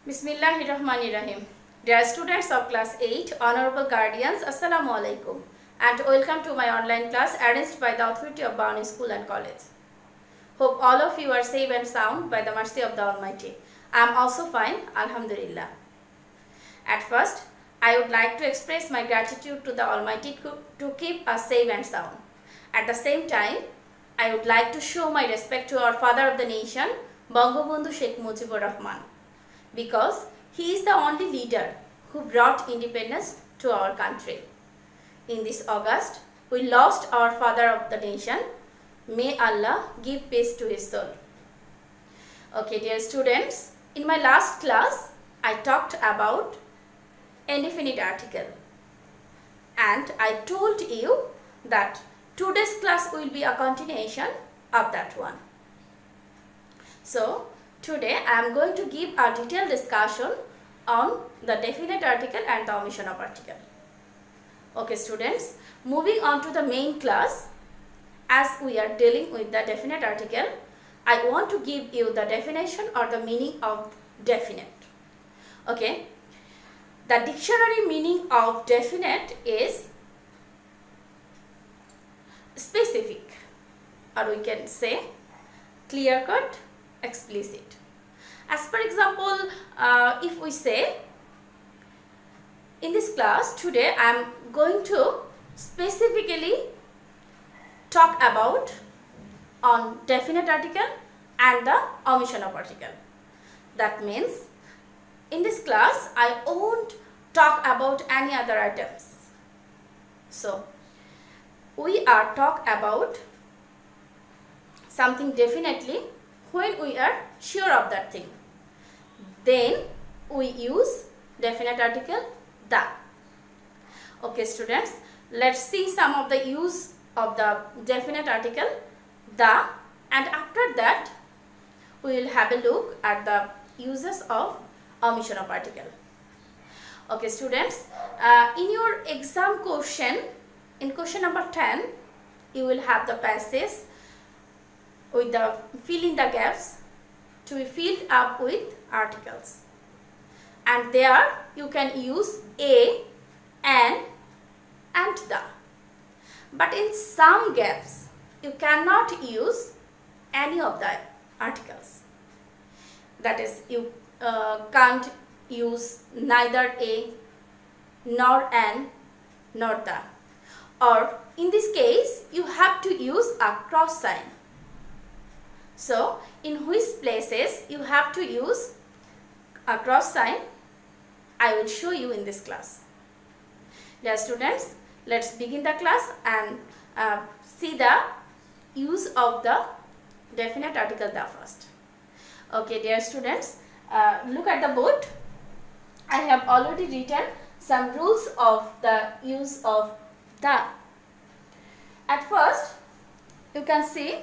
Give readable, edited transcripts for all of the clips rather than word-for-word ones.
Bismillahirrahmanirrahim. Dear students of class 8, honorable guardians, Assalamu alaikum, and welcome to my online class arranged by the authority of Bawani School and College. Hope all of you are safe and sound by the mercy of the Almighty. I am also fine, Alhamdulillah. At first, I would like to express my gratitude to the Almighty to keep us safe and sound. At the same time, I would like to show my respect to our father of the nation, Bangabandhu Sheikh Mujibur Rahman, because he is the only leader who brought independence to our country. In this August, we lost our father of the nation. May Allah give peace to his soul. Okay, dear students, in my last class, I talked about indefinite article, and I told you that today's class will be a continuation of that one. So, today I am going to give a detailed discussion on the definite article and the omission of article. Okay students, moving on to the main class, as we are dealing with the definite article, I want to give you the definition or the meaning of definite. Okay, the dictionary meaning of definite is specific, or we can say clear-cut, explicit. As per example, if we say, in this class today I am going to specifically talk about on definite article and the omission of article. That means in this class I won't talk about any other items. So we are talk about something definitely when we are sure of that thing. Then we use definite article the. Okay students, let's see some of the use of the definite article the, and after that we will have a look at the uses of omission of article. Okay students, in your exam question, in question number 10, you will have the passage with the fill in the gaps to be filled up with articles, and there you can use a, an, and the. But in some gaps you cannot use any of the articles. That is, you can't use neither a nor an nor the, or in this case you have to use a cross sign. So in which places you have to use a cross sign, I will show you in this class. Dear students, let's begin the class and see the use of the definite article the first. Okay dear students, look at the board. I have already written some rules of the use of the. At first you can see,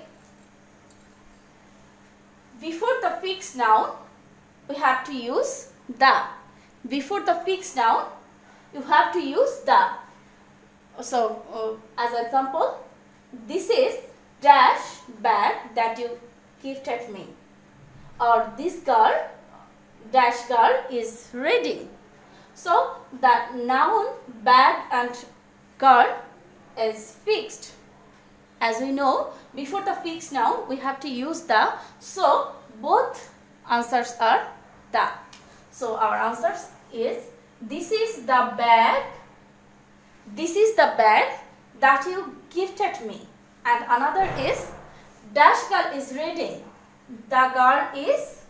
before the fixed noun we have to use the. Before the fixed noun you have to use the. So as an example, this is dash bag that you gifted me, or this girl dash girl is reading. So the noun bag and girl is fixed. As we know, before the fixed noun we have to use the, so both answers are the. So our answers is, this is the bag, this is the bag that you gifted me, and another is dash girl is reading, the girl is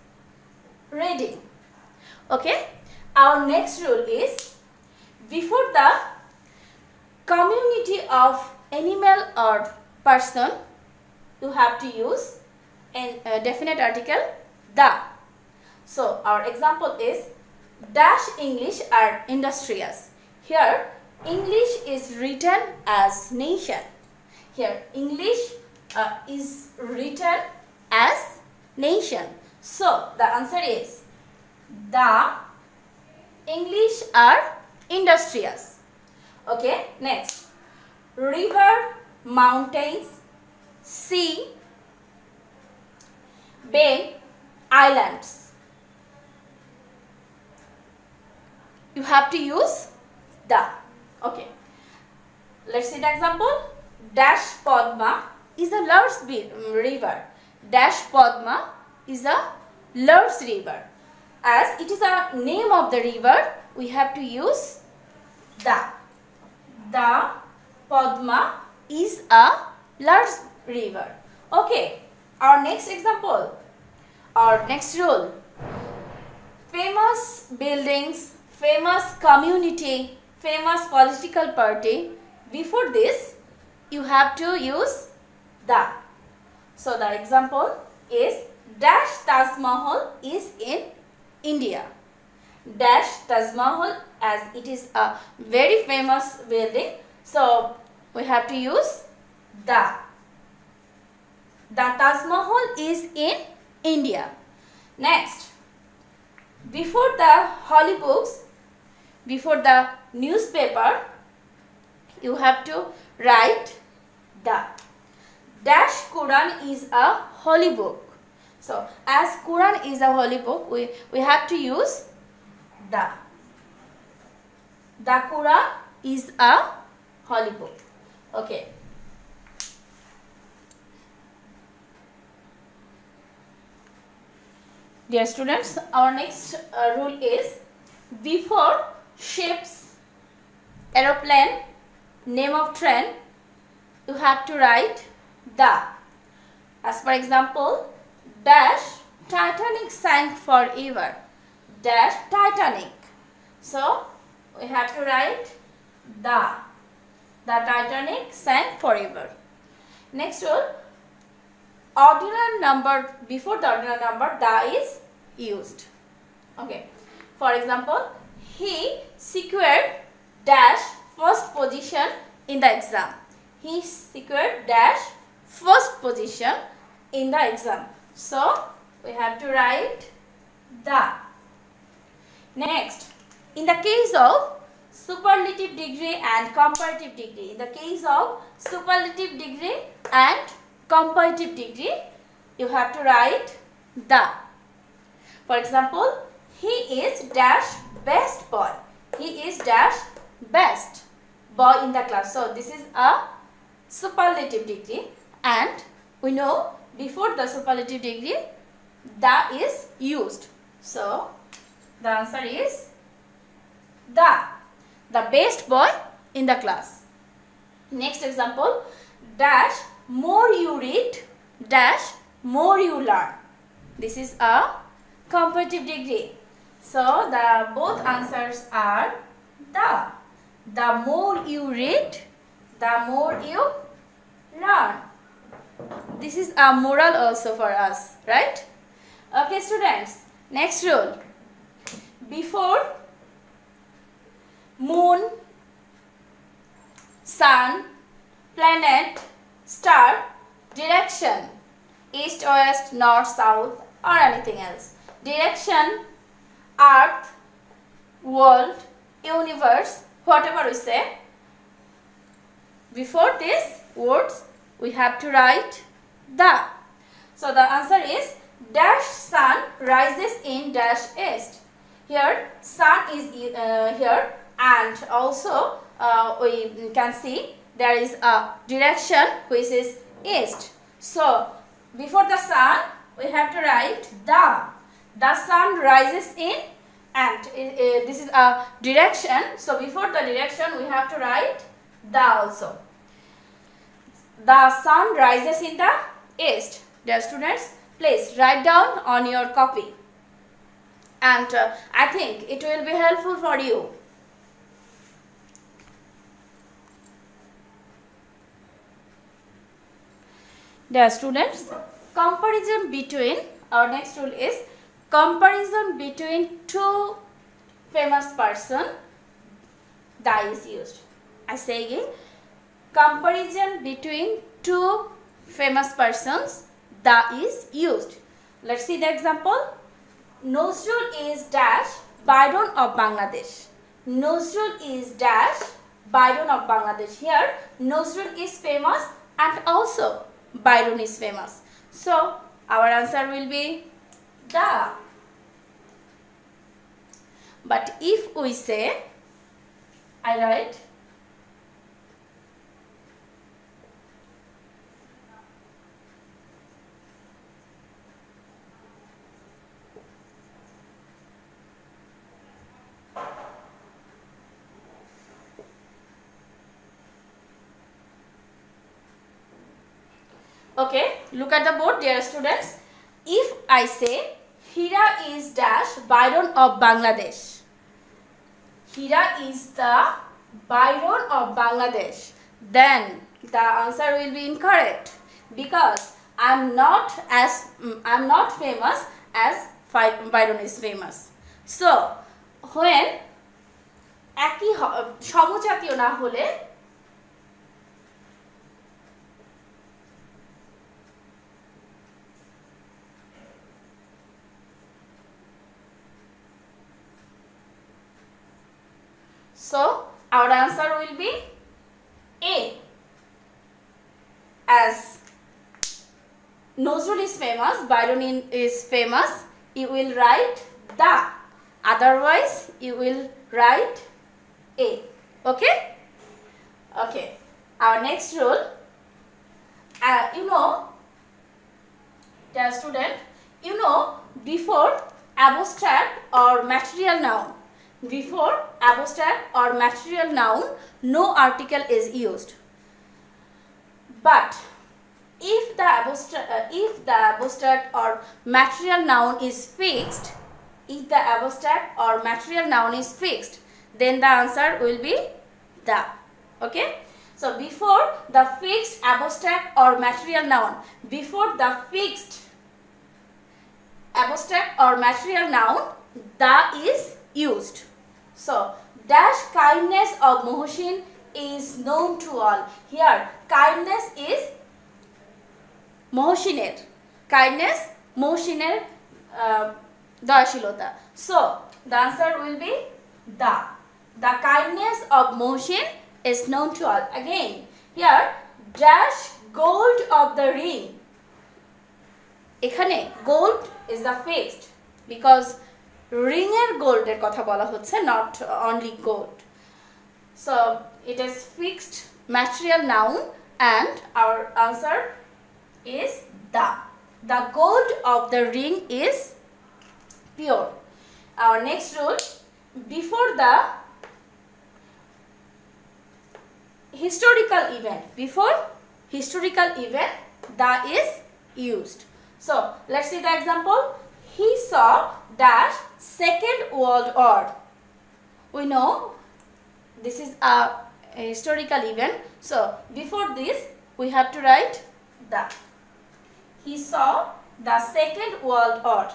reading. Okay, our next rule is, before the community of animal or person you have to use a definite article the. So our example is, dash English are industrious. Here English is written as nation. Here English is written as nation. So the answer is, the English are industrious. Okay, next, river, mountains, sea, bay, islands. have to use the. Okay. Let's see the example. Dash Padma is a large river. Dash Padma is a large river. As it is a name of the river, we have to use the. The Padma is a large river. Okay. Our next example. Our next rule. Famous buildings, famous community, famous political party. Before this, you have to use the. So the example is Dash Taj Mahal is in India. Dash Taj Mahal, as it is a very famous building. So we have to use the. The Taj Mahal is in India. Next, before the holy books, before the newspaper, you have to write the. Dash Quran is a holy book. So as Quran is a holy book, we have to use the. The Quran is a holy book. Okay. Dear students, our next rule is before ships, aeroplane, name of train, you have to write the. As for example, Dash Titanic sank forever. Dash Titanic. So we have to write the. The Titanic sank forever. Next rule. Ordinal number, before the ordinal number, the is used. Okay. For example, he secured dash first position in the exam. He secured dash first position in the exam. So we have to write the. Next, in the case of superlative degree and comparative degree, in the case of superlative degree and comparative degree, you have to write the. For example, he is dash best boy. He is dash best boy in the class. So this is a superlative degree, and we know before the superlative degree, the is used. So the answer is the best boy in the class. Next example, dash more you read, dash more you learn. This is a comparative degree. So the both answers are the. The more you read, the more you learn. This is a moral also for us, right? Okay students, next rule. Before moon, sun, planet, star, direction, east, west, north, south, or anything else. Direction, earth, world, universe, whatever we say. Before these words, we have to write the. So the answer is dash sun rises in dash east. Here sun is here, and also we can see there is a direction which is east. So before the sun, we have to write the. The sun rises in, and this is a direction. So before the direction, we have to write the also. The sun rises in the east. Dear students, please write down on your copy, and I think it will be helpful for you. Dear students, comparison between, our next rule is comparison between two famous person, the is used. I say again, comparison between two famous persons, the is used. Let's see the example. Nazrul is dash Byron of Bangladesh. Nazrul is dash Byron of Bangladesh. Here Nazrul is famous and also Byron is famous. So our answer will be the. But if we say I write okay, look at the board, dear students. If I say Hira is dash Byron of Bangladesh, Hira is the Byron of Bangladesh, then the answer will be incorrect because I am not famous as Byron is famous. So when একই সমজাতীয় না হলে so our answer will be A. As Nazrul is famous, Byron is famous, you will write the, otherwise you will write A. Okay? Okay. Our next rule, you know, dear student, you know, before abstract or material noun, before abstract or material noun, no article is used. But if the abstract or material noun is fixed, if the abstract or material noun is fixed, then the answer will be the. Okay? So before the fixed abstract or material noun, before the fixed abstract or material noun, the is used. So dash kindness of Mohsin is known to all. Here kindness is Mohsiner. Kindness Mohsiner dayashilota. So the answer will be the. The kindness of Mohsin is known to all. Again here dash gold of the ring. এখানে gold is the fixed because ring এর gold এর কথা বলা হচ্ছে, not only gold. So it is fixed material noun and our answer is the. The gold of the ring is pure. Our next rule, before the historical event, before historical event, the is used. So let's see the example. He saw dash Second World War. We know this is a historical event. So before this we have to write the. He saw the Second World War.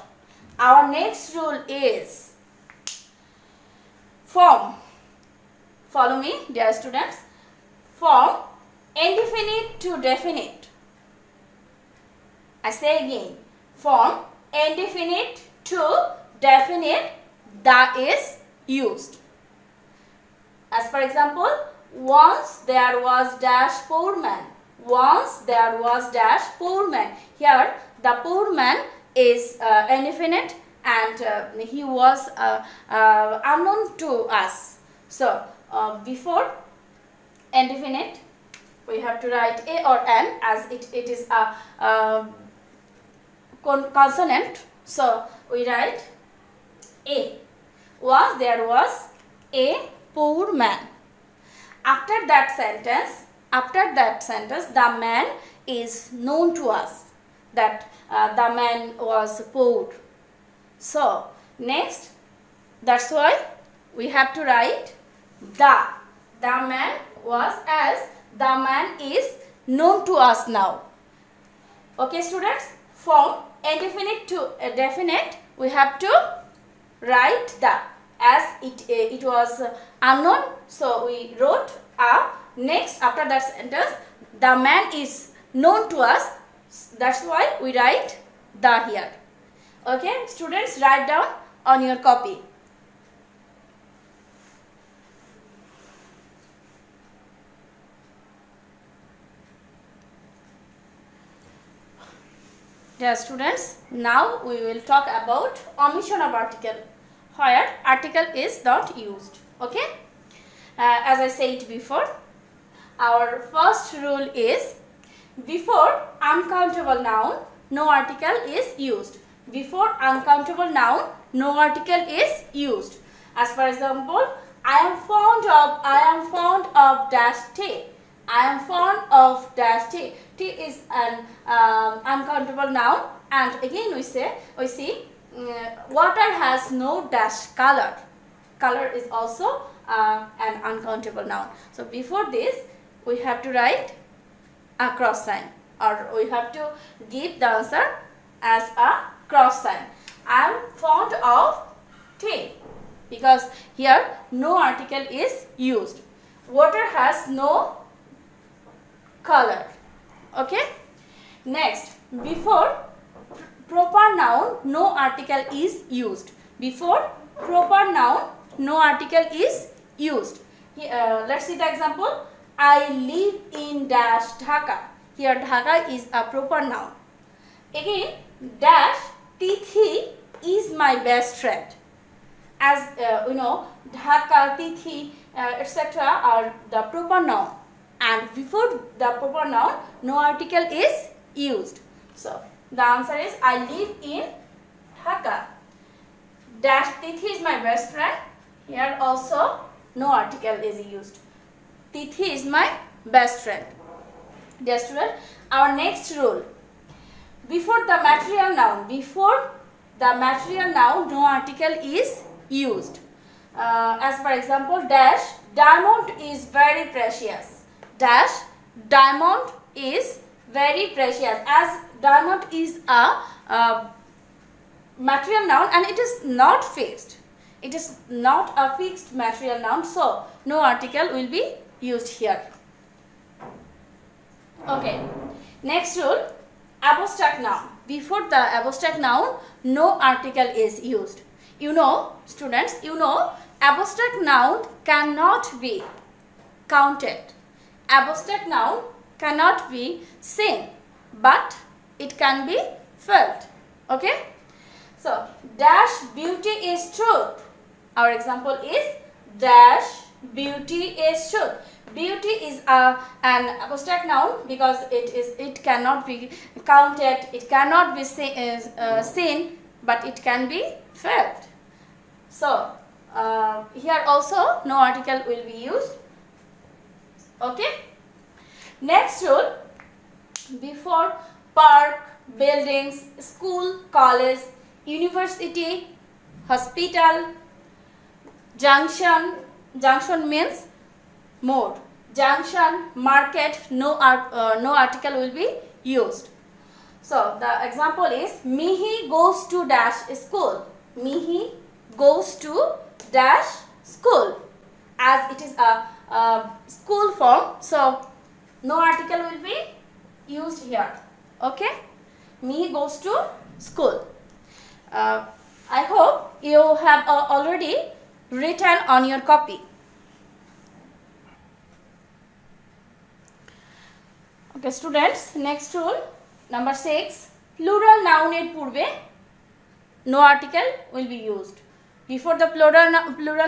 Our next rule is form. Follow me, dear students. Form indefinite to definite. I say again, form indefinite to definite, that is used. As for example, once there was dash poor man. Once there was dash poor man. Here the poor man is indefinite and he was unknown to us. So before indefinite we have to write A or N as it is a consonant. So we write A. Once there was a poor man. After that sentence, the man is known to us that the man was poor. So next, that's why we have to write the. The man was, as the man is known to us now. Okay students, from indefinite to definite we have to write the, as it was unknown, so we wrote a. Next, after that sentence, the man is known to us, that's why we write the here. Okay students, write down on your copy. Dear students, now we will talk about omission of article, where article is not used. Okay, as I said before, our first rule is before uncountable noun, no article is used. Before uncountable noun, no article is used. As for example, I am fond of dash tea. I am fond of dash tea. Tea is an uncountable noun, and again we see water has no dash color. Color is also an uncountable noun. So before this we have to write a cross sign, or we have to give the answer as a cross sign. I am fond of tea, because here no article is used. Water has no color. Okay. Next, before proper noun, no article is used. Before proper noun, no article is used. Let's see the example. I live in dash Dhaka. Here Dhaka is a proper noun. Again, dash Tithi is my best friend. As we know, Dhaka, Tithi, etc. are the proper noun, and before the proper noun, no article is used. So the answer is I live in Dhaka. Dash Tithi is my best friend. Here also no article is used. Tithi is my best friend. Dear student, our next rule. Before the material noun, no article is used. As for example, dash diamond is very precious. Dash diamond is very precious. As diamond is a material noun and it is not fixed. It is not a fixed material noun, so no article will be used here. Okay. Next rule, abstract noun. Before the abstract noun, no article is used. You know, students, abstract noun cannot be counted. Abstract noun cannot be seen, but it can be felt. Okay. So, dash beauty is truth. Our example is dash beauty is truth. Beauty is an abstract noun because it cannot be counted, it cannot be seen, but it can be felt. So here also no article will be used. Okay. Next rule, before park, buildings, school, college, university, hospital, junction means mode. Junction, market, no article will be used. So the example is Mihi goes to dash school. Mihi goes to dash school. As it is a school form, so no article will be used here. Okay. Mihi goes to school. I hope you have already written on your copy. Okay students, next rule number 6, plural noun er purbe no article will be used. Before the plural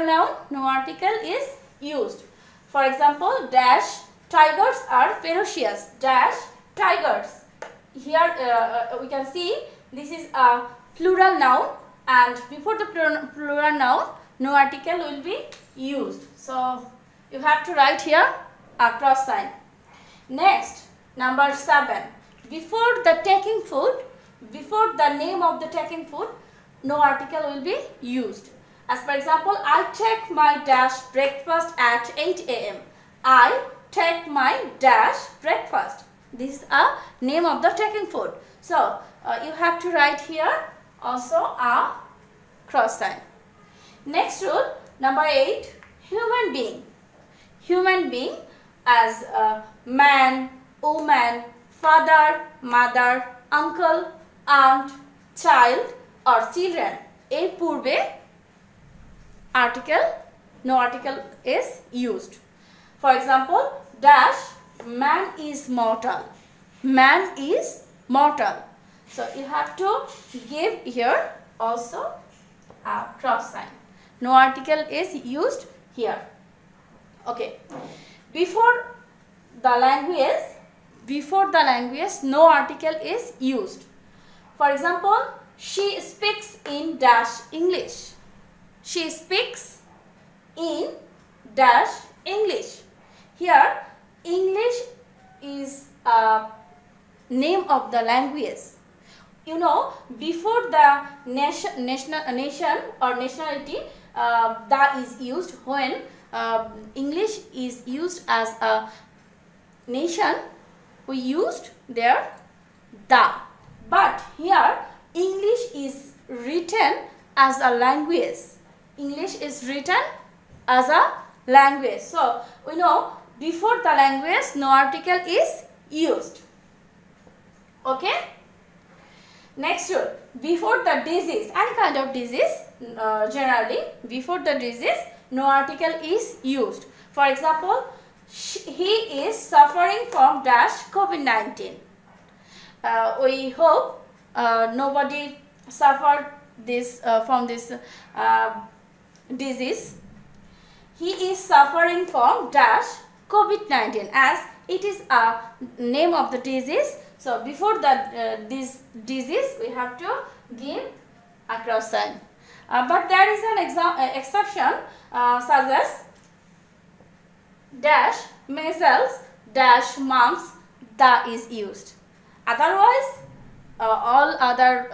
noun, no article is used. For example, dash tigers are ferocious. Dash tigers. Here we can see this is a plural noun, and before the plural noun, no article will be used. So you have to write here a cross sign. Next, number 7. Before the taking food, before the name of the taking food, no article will be used. As for example, I take my dash breakfast at 8 a.m. I take my dash breakfast. This is a name of the taking food. So you have to write here also a cross sign. Next rule, number 8, human being. Human being as man, woman, father, mother, uncle, aunt, child or children. A purbe article, no article is used. For example, dash man is mortal. Man is mortal. So you have to give here also a cross sign. No article is used here. Okay. Before the language, no article is used. For example, she speaks in dash English. She speaks in dash English. Here, English is a name of the language. You know, before the nation or nationality, the is used when English is used as a nation. We used there the. But here, English is written as a language. English is written as a language. So, we know before the language, no article is used. Okay? Next rule, before the disease, any kind of disease, generally, before the disease, no article is used. For example, he is suffering from dash COVID-19. We hope nobody suffered this from this disease. He is suffering from dash COVID-19, as it is a name of the disease. So before the this disease, we have to give a cross sign. But there is an exception, such as dash measles dash mumps, the is used. Otherwise, all other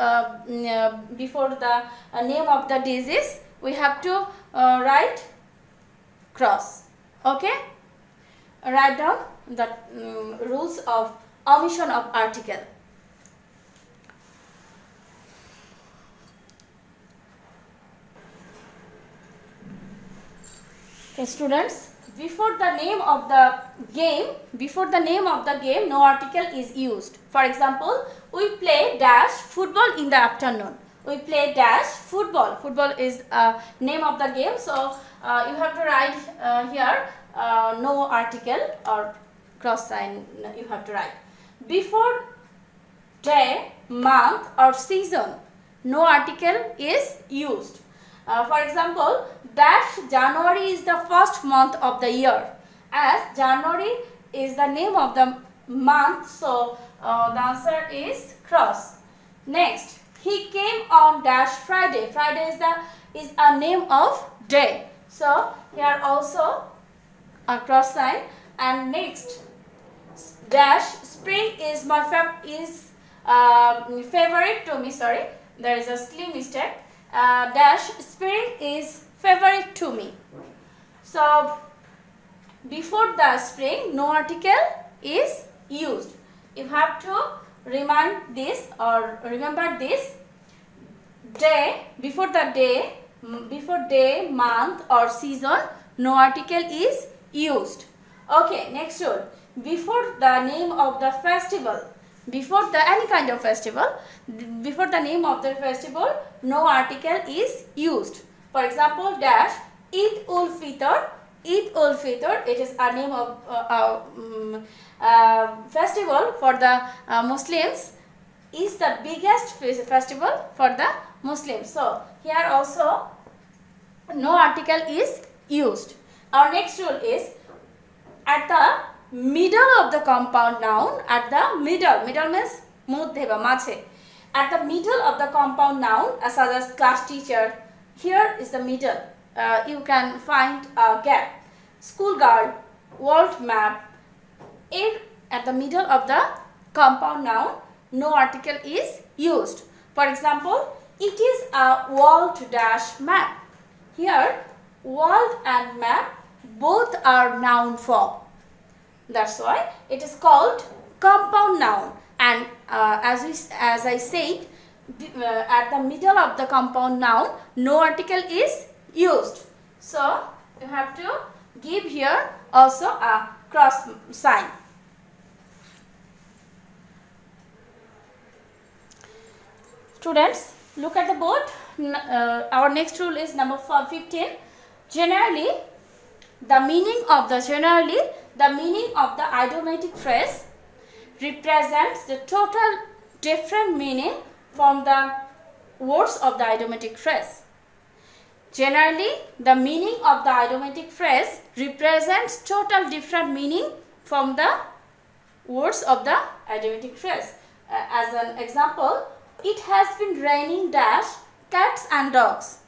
before the name of the disease, we have to write cross. Okay, write down the rules of omission of article. Okay, students, before the name of the game, no article is used. For example, we play dash football in the afternoon. We play dash football. Football is a name of the game. So you have to write here no article or cross sign you have to write. Before day, month or season, no article is used. For example, dash January is the first month of the year. As January is the name of the month, so the answer is cross. Next, he came on dash Friday. Friday is a name of day. So here also a cross sign. And next, dash spring is my favorite to me. Sorry, there is a silly mistake. Dash spring is favorite to me. So before the spring, no article is used. You have to remind this or remember this. Day, before day, month or season, no article is used. Okay, next rule. Before the name of the festival, before the any kind of festival, before the name of the festival, no article is used. For example, dash Eid ul Fitr. Eid ul Fitr, it is a name of festival for the Muslims, is the biggest festival for the Muslims. So here also no article is used. Our next rule is at the middle of the compound noun, at the middle means muddhe ba mache. At the middle of the compound noun, such as class teacher, here is the middle. You can find a gap. Schoolgirl, world map. At the middle of the compound noun, no article is used. For example, it is a world dash map. Here, world and map both are noun form. That's why it is called compound noun. And as I said, at the middle of the compound noun, no article is used. So you have to give here also a cross sign. Students, look at the board. Our next rule is number 15. Generally, the meaning of the idiomatic phrase represents the total different meaning from the words of the idiomatic phrase. Generally, the meaning of the idiomatic phrase represents total different meaning from the words of the idiomatic phrase. As an example, it has been raining dash cats and dogs.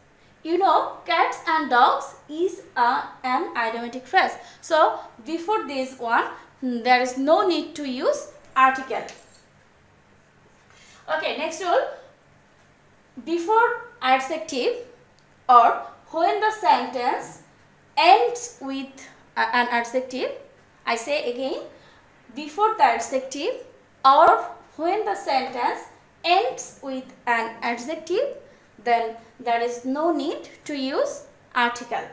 You know, cats and dogs is an idiomatic phrase. So, before this one, there is no need to use article. Okay, next rule. Before adjective or when the sentence ends with an adjective, I say again, before the adjective or when the sentence ends with an adjective, then there is no need to use article.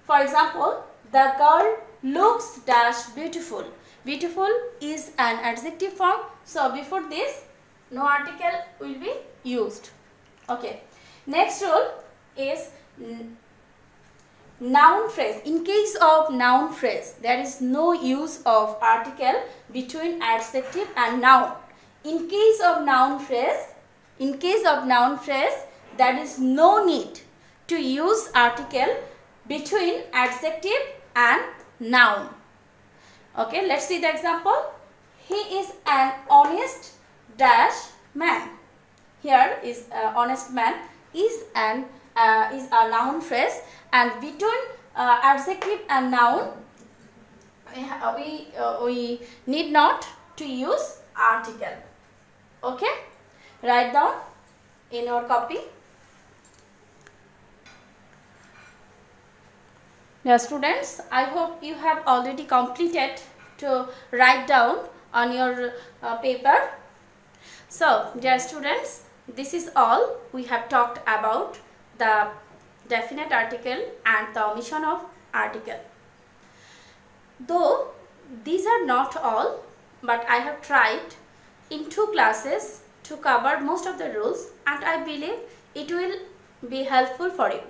For example, the girl looks dash beautiful. Beautiful is an adjective form, so before this no article will be used. Okay, next rule is noun phrase. In case of noun phrase, there is no use of article between adjective and noun. In case of noun phrase, there is no need to use article between adjective and noun. Okay, let's see the example. He is an honest dash man. Here is honest man is a noun phrase, and between adjective and noun we need not to use article. Okay, write down in your copy. Now students, I hope you have already completed to write down on your paper. So dear students, this is all we have talked about the definite article and the omission of article. Though these are not all, but I have tried in 2 classes to cover most of the rules, and I believe it will be helpful for you.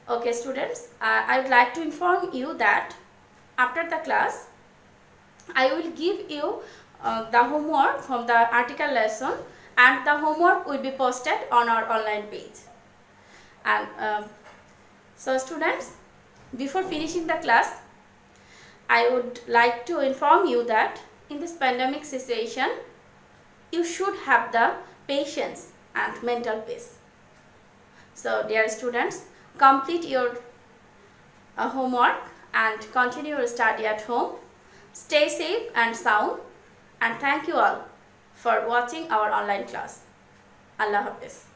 Okay students, I would like to inform you that after the class I will give you the homework from the article lesson, and the homework will be posted on our online page. And so students, before finishing the class, I would like to inform you that in this pandemic situation, you should have the patience and mental peace. So dear students, complete your homework and continue your study at home. Stay safe and sound, and thank you all for watching our online class. Allah Hafiz.